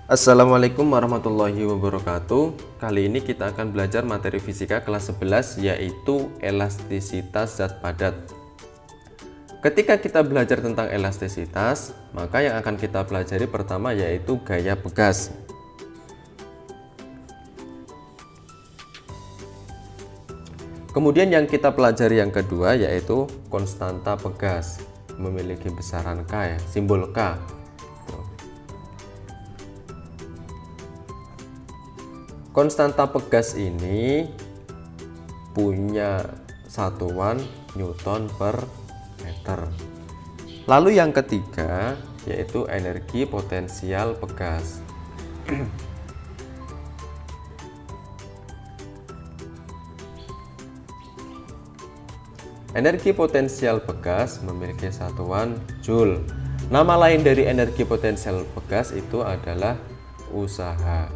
Assalamualaikum warahmatullahi wabarakatuh. Kali ini kita akan belajar materi fisika kelas 11 yaitu elastisitas zat padat. Ketika kita belajar tentang elastisitas, maka yang akan kita pelajari pertama yaitu gaya pegas. Kemudian yang kita pelajari yang kedua yaitu konstanta pegas, memiliki besaran K ya, simbol K. Konstanta pegas ini punya satuan Newton per meter. Lalu yang ketiga yaitu energi potensial pegas. Energi potensial pegas memiliki satuan Joule. Nama lain dari energi potensial pegas itu adalah usaha.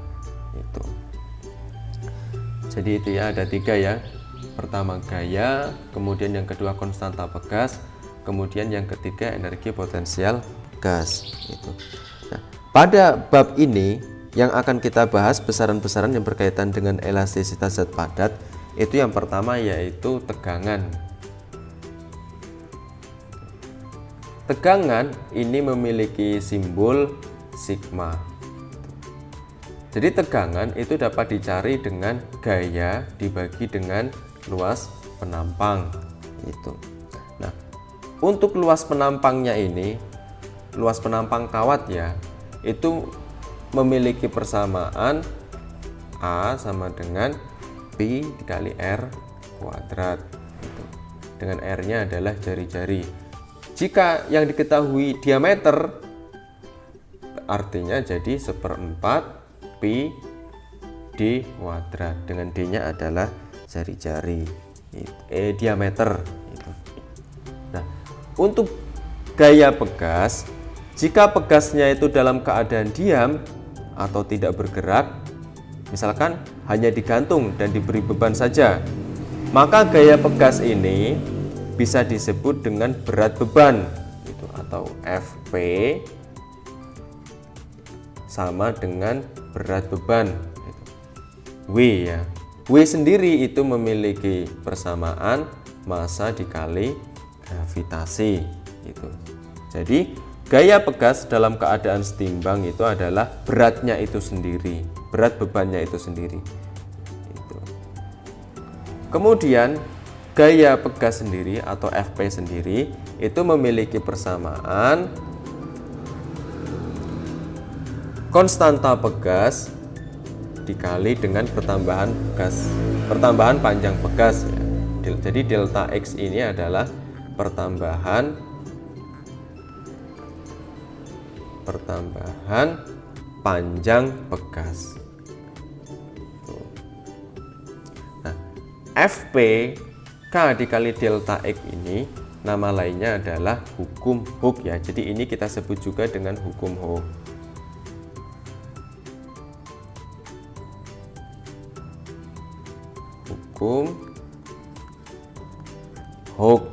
Jadi itu ya, ada tiga ya. Pertama gaya, kemudian yang kedua konstanta pegas, kemudian yang ketiga energi potensial gas. Nah, pada bab ini yang akan kita bahas besaran-besaran yang berkaitan dengan elastisitas zat padat. Itu yang pertama yaitu tegangan. Tegangan ini memiliki simbol sigma. Jadi tegangan itu dapat dicari dengan gaya dibagi dengan luas penampang. Nah, untuk luas penampangnya ini, luas penampang kawat ya, itu memiliki persamaan A sama dengan Pi dikali R kuadrat. Dengan R-nya adalah jari-jari. Jika yang diketahui diameter, artinya jadi 1/4 Pi D kuadrat, dengan D-nya adalah jari-jari, diameter. Nah, untuk gaya pegas, jika pegasnya itu dalam keadaan diam atau tidak bergerak, misalkan hanya digantung dan diberi beban saja, maka gaya pegas ini bisa disebut dengan berat beban, atau Fp sama dengan berat beban W ya. W sendiri itu memiliki persamaan massa dikali gravitasi Jadi gaya pegas dalam keadaan setimbang itu adalah beratnya itu sendiri, berat bebannya itu sendiri. Kemudian gaya pegas sendiri atau Fp sendiri itu memiliki persamaan konstanta pegas dikali dengan pertambahan panjang pegas ya. Jadi delta X ini adalah pertambahan panjang pegas. Nah, Fp K dikali delta X ini nama lainnya adalah hukum Hooke ya. Jadi ini kita sebut juga dengan hukum Hooke. Hukum Hooke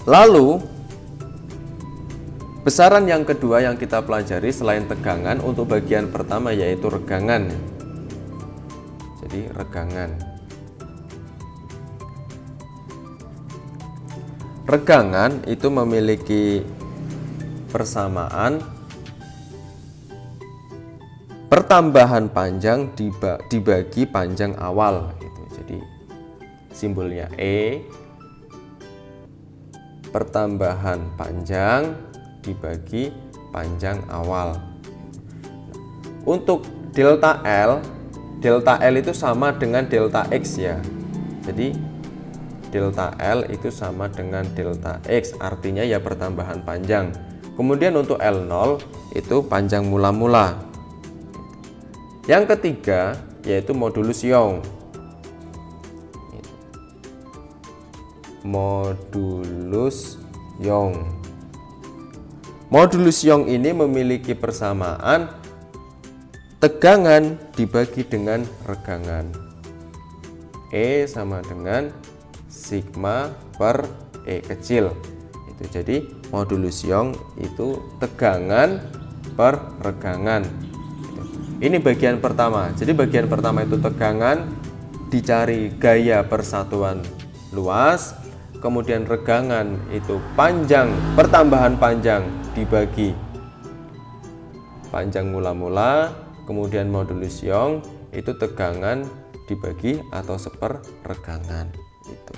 Lalu besaran yang kedua yang kita pelajari selain tegangan untuk bagian pertama yaitu regangan. Jadi regangan itu memiliki persamaan pertambahan panjang dibagi panjang awal Jadi simbolnya E, pertambahan panjang dibagi panjang awal. Untuk delta L itu sama dengan delta X ya. Jadi delta L itu sama dengan delta X, artinya ya pertambahan panjang. Kemudian untuk L0 itu panjang mula-mula. Yang ketiga yaitu modulus Young. Modulus Young ini memiliki persamaan tegangan dibagi dengan regangan. E sama dengan sigma per E kecil. Jadi modulus Young itu tegangan per regangan. Ini bagian pertama. Jadi bagian pertama itu tegangan, dicari gaya persatuan luas, kemudian regangan itu panjang, pertambahan panjang dibagi panjang mula-mula, kemudian modulus Young itu tegangan dibagi atau seper regangan itu.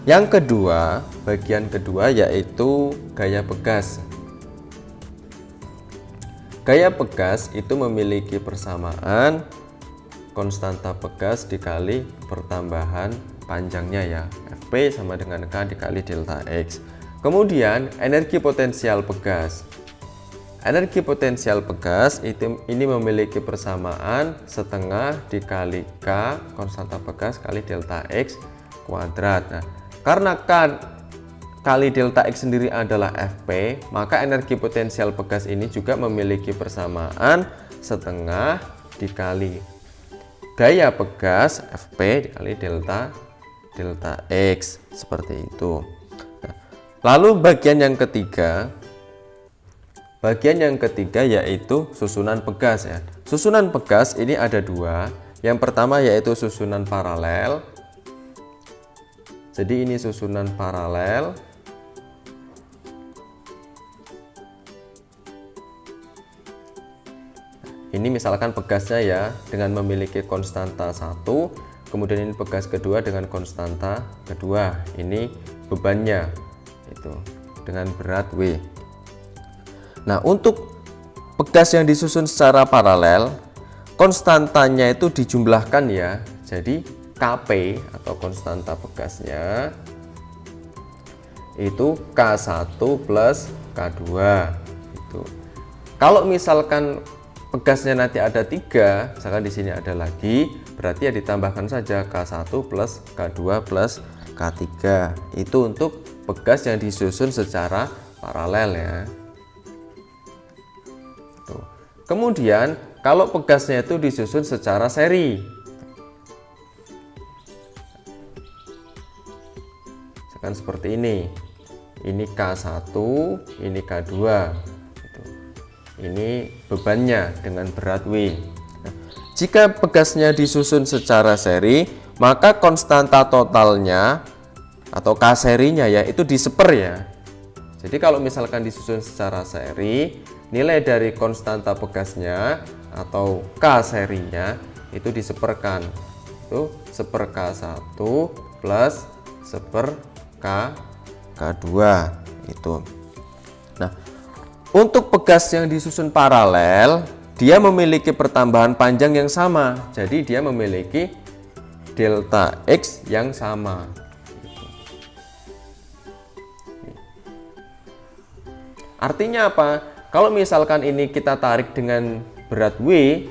Yang kedua, bagian kedua yaitu gaya pegas. Gaya pegas itu memiliki persamaan konstanta pegas dikali pertambahan panjangnya ya, Fp sama dengan K dikali delta X. Kemudian energi potensial pegas. Energi potensial pegas ini memiliki persamaan setengah dikali K konstanta pegas kali delta X kuadrat. Nah, karena K kali delta X sendiri adalah Fp, maka energi potensial pegas ini juga memiliki persamaan setengah dikali gaya pegas Fp dikali delta X, seperti itu. Lalu bagian yang ketiga yaitu susunan pegas ya. Susunan pegas ini ada dua. Yang pertama yaitu susunan paralel. Jadi ini susunan paralel. Ini misalkan pegasnya ya dengan memiliki konstanta 1, kemudian ini pegas kedua dengan konstanta kedua. Ini bebannya itu dengan berat W. Nah, untuk pegas yang disusun secara paralel, konstantanya itu dijumlahkan ya. Jadi Kp atau konstanta pegasnya itu K1 plus K2 itu. Kalau misalkan pegasnya nanti ada 3, misalkan di sini ada lagi, berarti ya ditambahkan saja K1 plus K2 plus K3. Itu untuk pegas yang disusun secara paralel ya. Tuh. Kemudian kalau pegasnya itu disusun secara seri, misalkan seperti ini K1, ini K2, ini bebannya dengan berat W. Jika pegasnya disusun secara seri, maka konstanta totalnya atau K serinya ya itu diseper ya. Jadi kalau misalkan disusun secara seri, nilai dari konstanta pegasnya atau K serinya itu diseperkan. Itu seper K1 plus seper K2 itu. Nah, untuk pegas yang disusun paralel, dia memiliki pertambahan panjang yang sama. Jadi dia memiliki delta X yang sama. Artinya apa? Kalau misalkan ini kita tarik dengan berat W,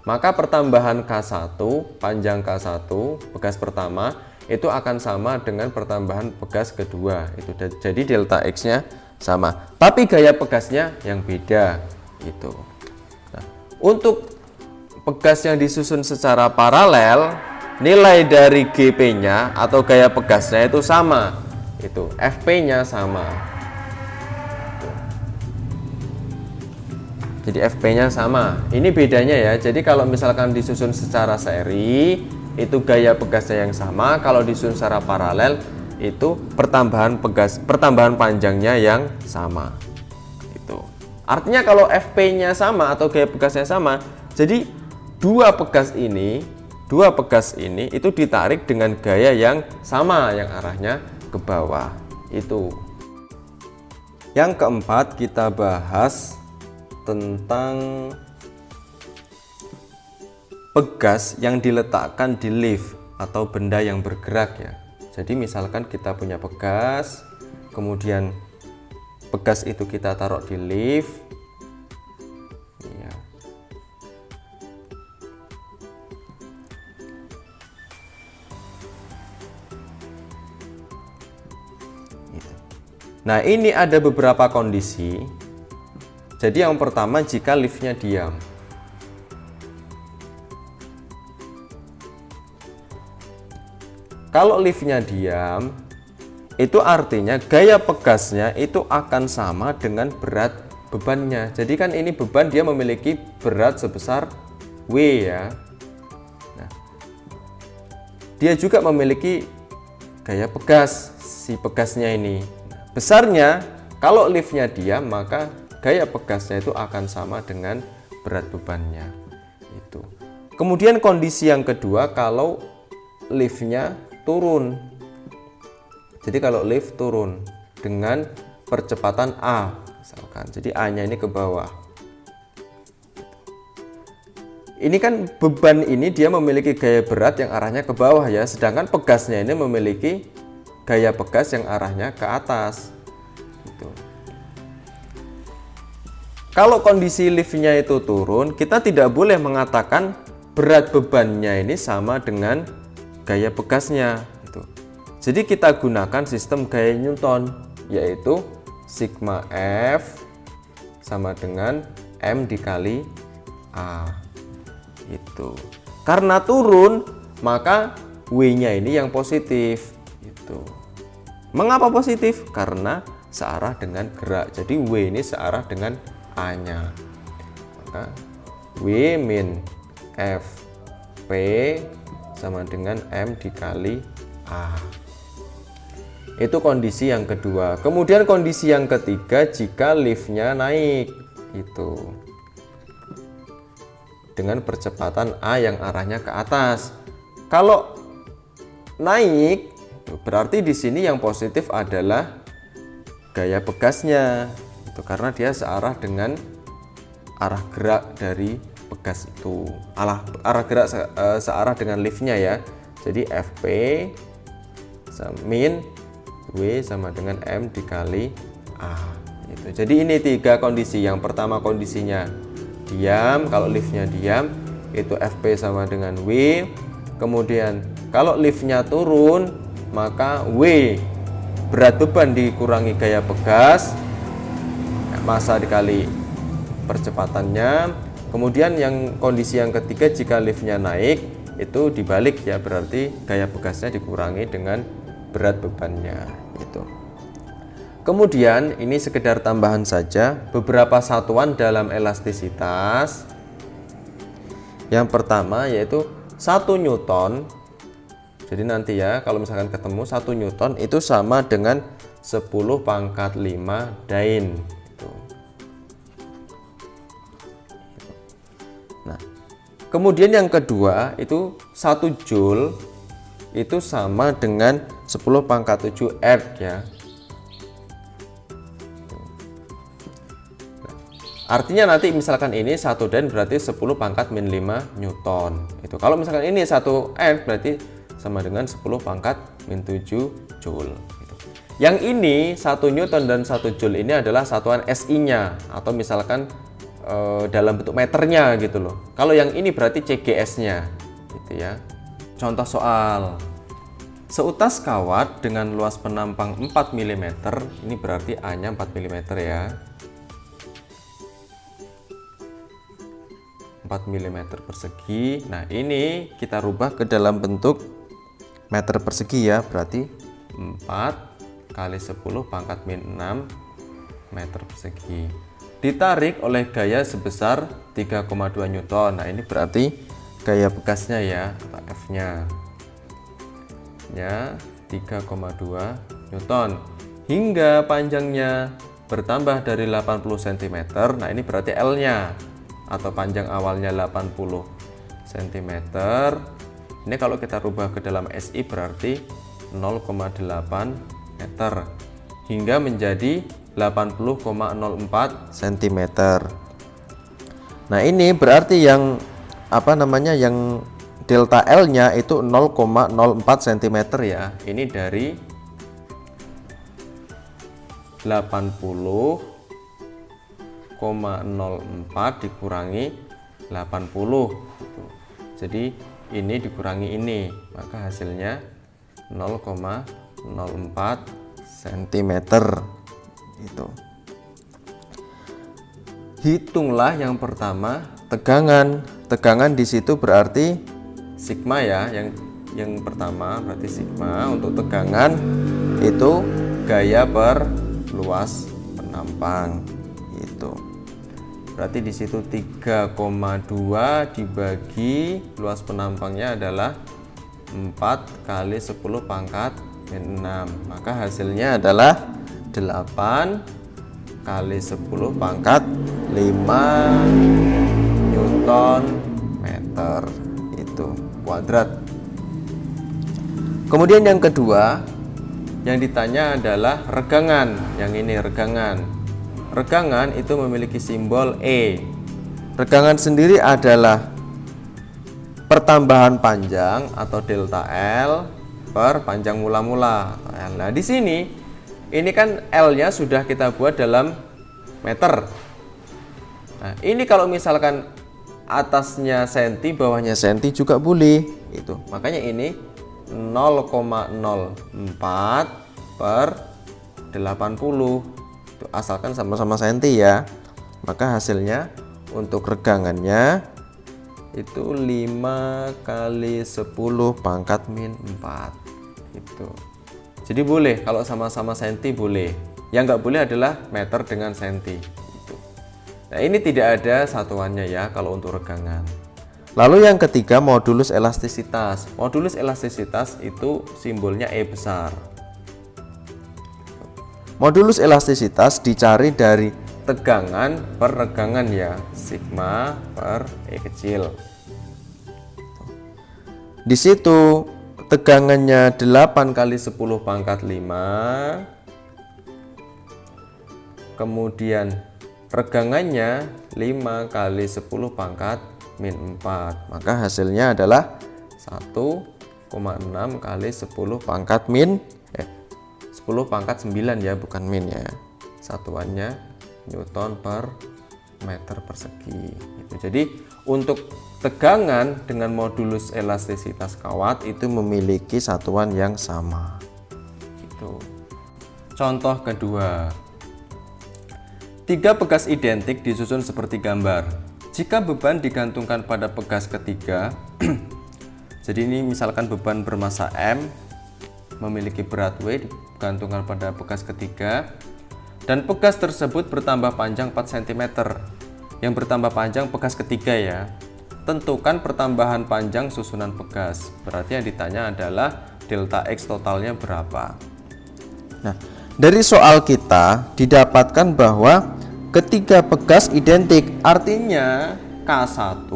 maka pertambahan K1, panjang K1, pegas pertama, itu akan sama dengan pertambahan pegas kedua. Jadi delta X-nya sama. Tapi gaya pegasnya yang beda. Itu. Nah, untuk pegas yang disusun secara paralel, nilai dari GP-nya atau gaya pegasnya itu sama. Itu FP-nya sama. Jadi FP-nya sama. Ini bedanya ya. Jadi kalau misalkan disusun secara seri, itu gaya pegasnya yang sama. Kalau disusun secara paralel, itu pertambahan panjangnya yang sama. Itu. Artinya kalau FP-nya sama atau gaya pegasnya sama, jadi dua pegas ini itu ditarik dengan gaya yang sama, yang arahnya ke bawah. Itu. Yang keempat kita bahas tentang pegas yang diletakkan di lift atau benda yang bergerak ya. Jadi misalkan kita punya pegas, kemudian pegas itu kita taruh di lift ya. Nah, ini ada beberapa kondisi. Jadi yang pertama, jika liftnya diam. Kalau liftnya diam, itu artinya gaya pegasnya itu akan sama dengan berat bebannya. Jadi kan ini beban dia memiliki berat sebesar W ya. Nah, dia juga memiliki gaya pegas, si pegasnya ini. Besarnya, kalau liftnya diam, maka gaya pegasnya itu akan sama dengan berat bebannya. Itu. Kemudian kondisi yang kedua, kalau liftnya turun. Jadi kalau lift turun dengan percepatan A, misalkan. Jadi A-nya ini ke bawah. Ini kan beban ini dia memiliki gaya berat yang arahnya ke bawah ya, sedangkan pegasnya ini memiliki gaya pegas yang arahnya ke atas. Gitu. Kalau kondisi liftnya itu turun, kita tidak boleh mengatakan berat bebannya ini sama dengan gaya pegasnya. Gitu. Jadi kita gunakan sistem gaya Newton, yaitu sigma F sama dengan M dikali A. Itu. Karena turun, maka W-nya ini yang positif. Gitu. Mengapa positif? Karena searah dengan gerak. Jadi W ini searah dengan A-nya. Maka W min F P sama dengan M dikali A. Itu kondisi yang kedua. Kemudian kondisi yang ketiga, jika liftnya naik. Itu. Dengan percepatan A yang arahnya ke atas. Kalau naik, berarti di sini yang positif adalah gaya pegasnya. Itu karena dia searah dengan arah gerak dari pegas itu. Arah gerak searah dengan liftnya ya. Jadi Fp min W sama dengan M dikali A. Itu. Jadi ini tiga kondisi. Yang pertama kondisinya diam, kalau liftnya diam itu Fp sama dengan W. Kemudian kalau liftnya turun, maka W berat beban dikurangi gaya pegas, massa dikali percepatannya. Kemudian yang kondisi yang ketiga, jika liftnya naik itu dibalik ya, berarti gaya pegasnya dikurangi dengan berat bebannya. Itu. Kemudian ini sekedar tambahan saja, beberapa satuan dalam elastisitas. Yang pertama yaitu 1 Newton. Jadi nanti ya kalau misalkan ketemu 1 Newton itu sama dengan 10 pangkat 5 Dain. Nah, kemudian yang kedua itu 1 Joule itu sama dengan 10 pangkat 7 Erg ya. Artinya nanti misalkan ini 1 Dain berarti 10 pangkat min 5 Newton. Itu. Kalau misalkan ini 1 Erg berarti sama dengan 10 pangkat min 7 Joule. Gitu. Yang ini 1 Newton dan 1 Joule ini adalah satuan SI-nya atau misalkan dalam bentuk meternya gitu loh. Kalau yang ini berarti CGS-nya. Gitu ya. Contoh soal. Seutas kawat dengan luas penampang 4 mm, ini berarti A-nya 4 mm ya. 4 mm persegi. Nah, ini kita rubah ke dalam bentuk meter persegi ya, berarti 4 kali 10 pangkat min 6 meter persegi. Ditarik oleh gaya sebesar 3,2 Newton. Nah, ini berarti gaya pegasnya ya, atau F-nya. Ya, 3,2 Newton. Hingga panjangnya bertambah dari 80 cm. Nah, ini berarti L-nya. Atau panjang awalnya 80 cm. Ini kalau kita rubah ke dalam SI berarti 0,8 meter hingga menjadi 80,04 cm. Nah, ini berarti yang yang delta L-nya itu 0,04 cm ya. Ini dari 80,04 dikurangi 80 gitu. Jadi ini dikurangi ini, maka hasilnya 0,04 cm itu. Hitunglah yang pertama tegangan. Tegangan di situ berarti sigma ya, yang yang pertama berarti sigma. Untuk tegangan itu gaya per luas penampang itu. Berarti di situ 3,2 dibagi luas penampangnya adalah 4 kali 10 pangkat min 6. Maka hasilnya adalah 8 kali 10 pangkat 5 Newton meter itu kuadrat. Kemudian yang kedua yang ditanya adalah regangan. Yang ini regangan. Regangan itu memiliki simbol E. Regangan sendiri adalah pertambahan panjang atau delta L per panjang mula-mula. Nah, di sini ini kan L-nya sudah kita buat dalam meter. Nah, ini kalau misalkan atasnya senti, bawahnya senti juga boleh. Itu. Makanya ini 0,04 per 80. Itu asalkan sama-sama senti ya. Maka hasilnya untuk regangannya itu 5 kali 10 pangkat min 4 itu. Jadi boleh kalau sama-sama senti boleh. Yang nggak boleh adalah meter dengan senti itu. Nah, ini tidak ada satuannya ya kalau untuk regangan. Lalu yang ketiga modulus elastisitas. Modulus elastisitas itu simbolnya E besar. Modulus elastisitas dicari dari tegangan per regangan ya, sigma per E kecil. Di situ tegangannya 8 kali 10 pangkat 5. Kemudian regangannya 5 kali 10 pangkat min 4. Maka hasilnya adalah 1,6 kali 10 pangkat min 10 pangkat 9 ya, bukan min ya. Satuannya Newton per meter persegi. Gitu. Jadi untuk tegangan dengan modulus elastisitas kawat itu memiliki satuan yang sama. Gitu. Contoh kedua. 3 pegas identik disusun seperti gambar. Jika beban digantungkan pada pegas ketiga, jadi ini misalkan beban bermasa M memiliki berat W digantungkan pada pegas ketiga, dan pegas tersebut bertambah panjang 4 cm. Yang bertambah panjang pegas ketiga ya. Tentukan pertambahan panjang susunan pegas. Berarti yang ditanya adalah delta X totalnya berapa. Nah, dari soal kita didapatkan bahwa ketiga pegas identik. Artinya K1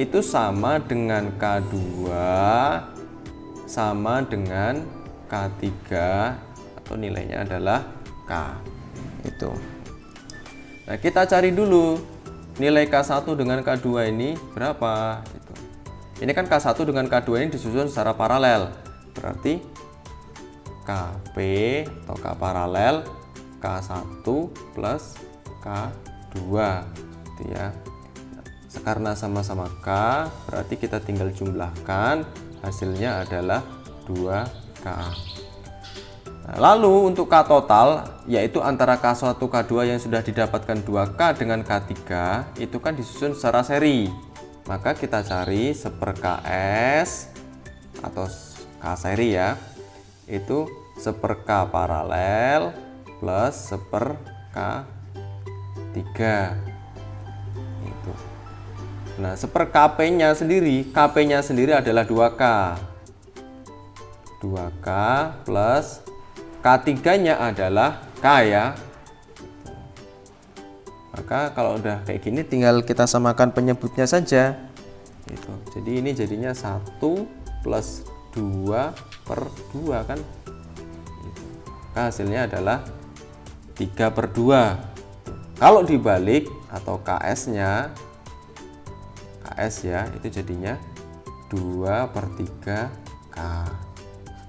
itu sama dengan K2 sama dengan K3 atau nilainya adalah K. Itu. Nah, kita cari dulu nilai K1 dengan K2 ini berapa gitu. Ini kan K1 dengan K2 ini disusun secara paralel. Berarti KP atau K paralel K1 plus K2 gitu ya. Karena sama-sama K, berarti kita tinggal jumlahkan, hasilnya adalah 2K. Nah, lalu untuk K total, yaitu antara K1 K2 yang sudah didapatkan 2K dengan K3, itu kan disusun secara seri. Maka kita cari 1/Ks atau K seri ya. Itu 1/K paralel plus 1/K3. Itu. Nah, 1/Kp-nya sendiri, Kp-nya sendiri adalah 2K. 2K plus K3-nya adalah K ya. Maka kalau udah kayak gini tinggal kita samakan penyebutnya saja. Gitu. Jadi ini jadinya 1 plus 2/2 kan. Gitu. Maka hasilnya adalah 3/2. Kalau dibalik atau KS-nya, KS ya, itu jadinya 2/3K.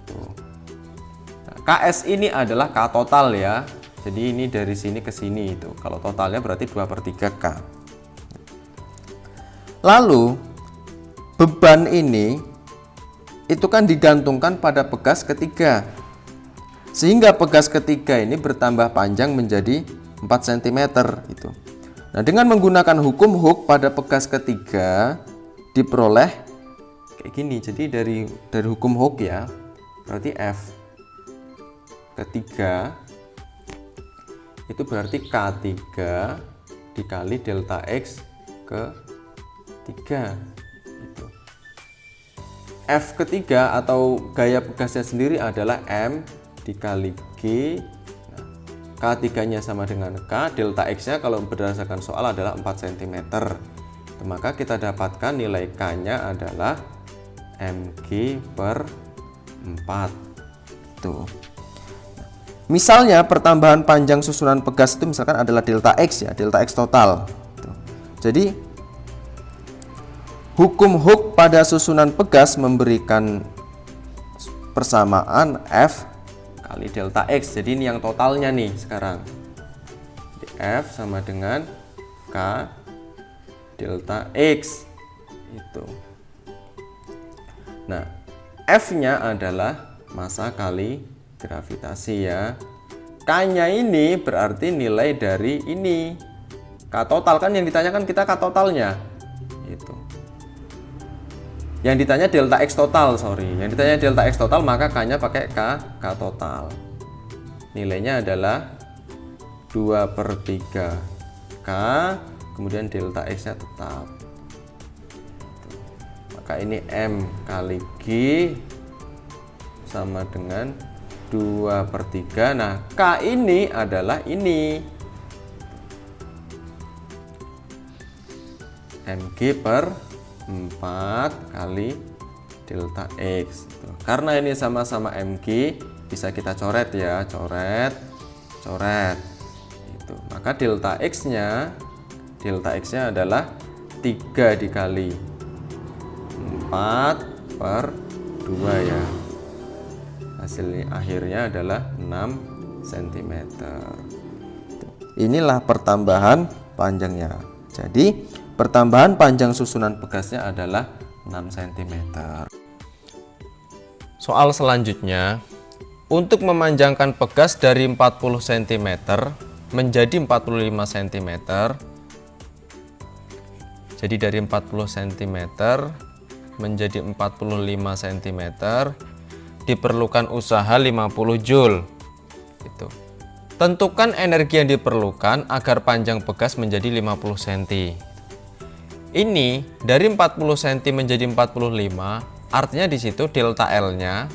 Tuh. KS ini adalah K total ya. Jadi ini dari sini ke sini itu. Kalau totalnya berarti 2/3K. Lalu beban ini itu kan digantungkan pada pegas ketiga. Sehingga pegas ketiga ini bertambah panjang menjadi 4 cm itu. Nah, dengan menggunakan hukum Hooke pada pegas ketiga diperoleh kayak gini. Jadi dari hukum Hooke ya, berarti F ketiga itu berarti K3 dikali delta X ke 3 itu. F ketiga atau gaya pegasnya sendiri adalah M dikali G. Nah, K3 nya sama dengan K, delta X nya kalau berdasarkan soal adalah 4 cm. Maka kita dapatkan nilai K nya adalah mg per 4 tuh. Misalnya pertambahan panjang susunan pegas itu misalkan adalah delta X ya, delta X total tuh. Jadi hukum Hooke pada susunan pegas memberikan persamaan F kali delta X. Jadi ini yang totalnya nih sekarang. Jadi F sama dengan K delta X itu. Nah, F-nya adalah massa kali gravitasi ya. K-nya ini berarti nilai dari ini. K total kan yang ditanyakan kita K totalnya. Itu. Yang ditanya delta X total, sorry. Yang ditanya delta X total maka K-nya pakai K total. Nilainya adalah 2/3 K, kemudian delta X-nya tetap. Maka ini M kali G sama dengan 2/3. Nah, K ini adalah ini. Mg per 4 kali delta X. Karena ini sama-sama Mg, bisa kita coret ya, coret. Itu. Maka delta X-nya adalah 3 dikali 4/2 ya. Hasil akhirnya adalah 6 cm. Inilah pertambahan panjangnya. Jadi pertambahan panjang susunan pegasnya adalah 6 cm. Soal selanjutnya, untuk memanjangkan pegas dari 40 cm menjadi 45 cm. Jadi dari 40 cm menjadi 45 cm diperlukan usaha 50 Joule. Itu. Tentukan energi yang diperlukan agar panjang pegas menjadi 50 cm. Ini dari 40 cm menjadi 45, artinya di situ delta L-nya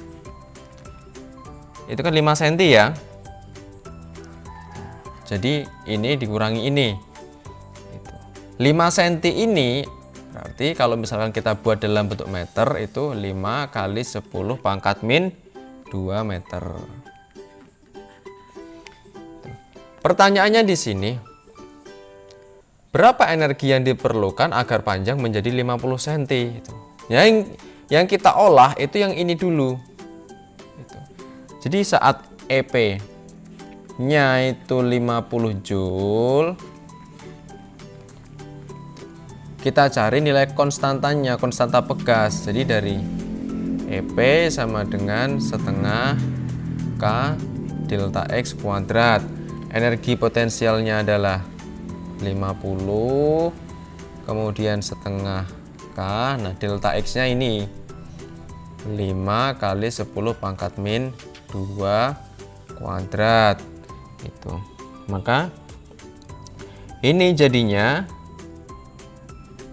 itu kan 5 cm ya. Jadi ini dikurangi ini. 5 cm ini berarti kalau misalkan kita buat dalam bentuk meter itu 5 kali 10 pangkat min 2 meter. Pertanyaannya di sini, berapa energi yang diperlukan agar panjang menjadi 50 cm? Yang kita olah itu yang ini dulu. Jadi saat EP-nya itu 50 Joule, kita cari nilai konstantannya, konstanta pegas. Jadi dari EP sama dengan setengah K delta X kuadrat. Energi potensialnya adalah 50, kemudian setengah K. Nah, delta X-nya ini 5 kali 10 pangkat min 2 kuadrat. Itu. Maka ini jadinya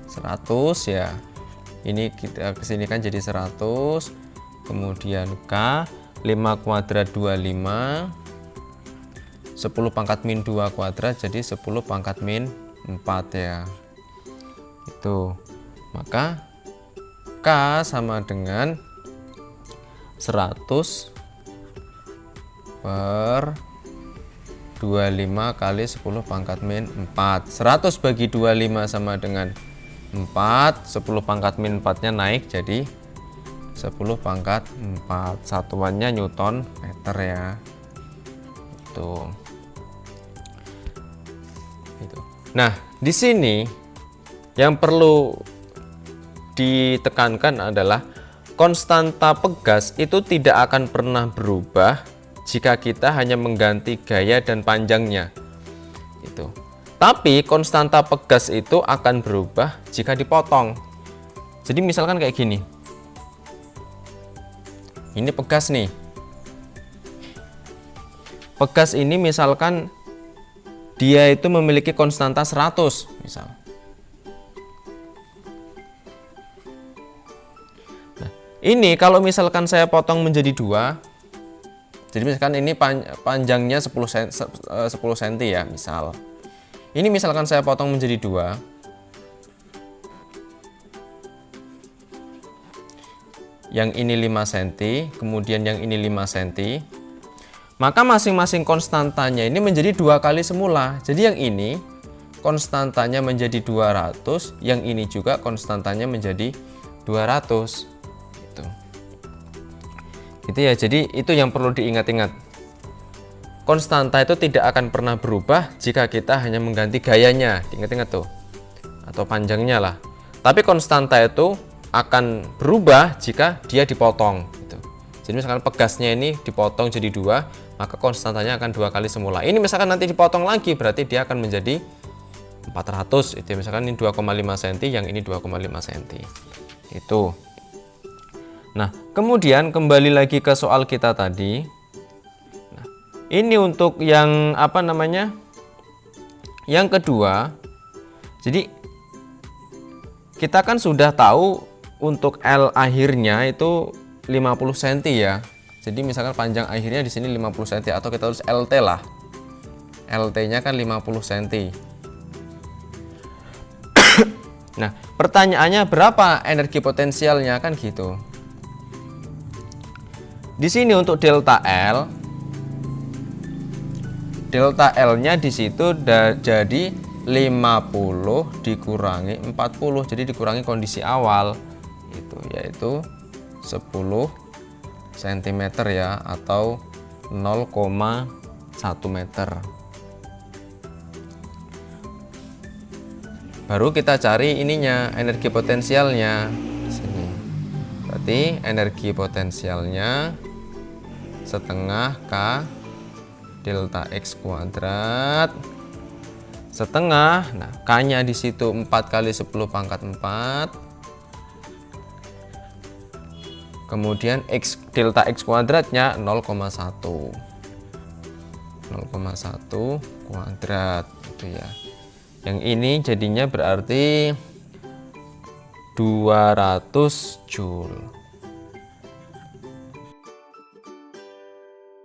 100 ya. Ini kita kesini kan jadi 100. Kemudian K 5 kuadrat 25, 10 pangkat min 2 kuadrat jadi 10 pangkat min 4 ya. Itu. Maka K sama dengan 100 per 25 kali 10 pangkat min 4. 100 bagi 25 sama dengan 4, 10 pangkat min 4 nya naik jadi 10 pangkat 4. Satuannya Newton meter ya. Itu. Nah, di sini yang perlu ditekankan adalah konstanta pegas itu tidak akan pernah berubah jika kita hanya mengganti gaya dan panjangnya. Itu. Tapi konstanta pegas itu akan berubah jika dipotong. Jadi misalkan kayak gini. Ini pegas nih. Pegas ini misalkan dia itu memiliki konstanta 100 misal. Nah, ini kalau misalkan saya potong menjadi 2. Jadi misalkan ini panjangnya 10 cm ya, misal. Ini misalkan saya potong menjadi 2. Yang ini 5 cm, kemudian yang ini 5 cm. Maka masing-masing konstantanya ini menjadi 2 kali semula. Jadi yang ini konstantanya menjadi 200, yang ini juga konstantanya menjadi 200. Gitu ya. Jadi itu yang perlu diingat-ingat. Konstanta itu tidak akan pernah berubah jika kita hanya mengganti gayanya. Diingat-ingat tuh. Atau panjangnya lah. Tapi konstanta itu akan berubah jika dia dipotong gitu. Jadi misalkan pegasnya ini dipotong jadi 2, maka konstantanya akan 2 kali semula. Ini misalkan nanti dipotong lagi, berarti dia akan menjadi 400. Itu misalkan ini 2,5 cm, yang ini 2,5 cm. Itu. Nah, kemudian kembali lagi ke soal kita tadi. Nah, ini untuk yang apa namanya? Yang kedua. Jadi kita kan sudah tahu untuk L akhirnya itu 50 cm ya. Jadi misalkan panjang akhirnya di sini 50 cm, atau kita tulis LT lah. LT-nya kan 50 cm. Nah, pertanyaannya berapa energi potensialnya kan gitu. Di sini untuk delta L. Delta L-nya di situ jadi 50 dikurangi 40, jadi dikurangi kondisi awal itu, yaitu 10 cm ya, atau 0,1 meter. Baru kita cari ininya, energi potensialnya di sini. Berarti energi potensialnya setengah K delta X kuadrat setengah. Nah, K-nya di situ 4 kali 10 pangkat 4. Kemudian delta X kuadratnya 0,1. 0,1 kuadrat itu ya. Yang ini jadinya berarti 200 Joule.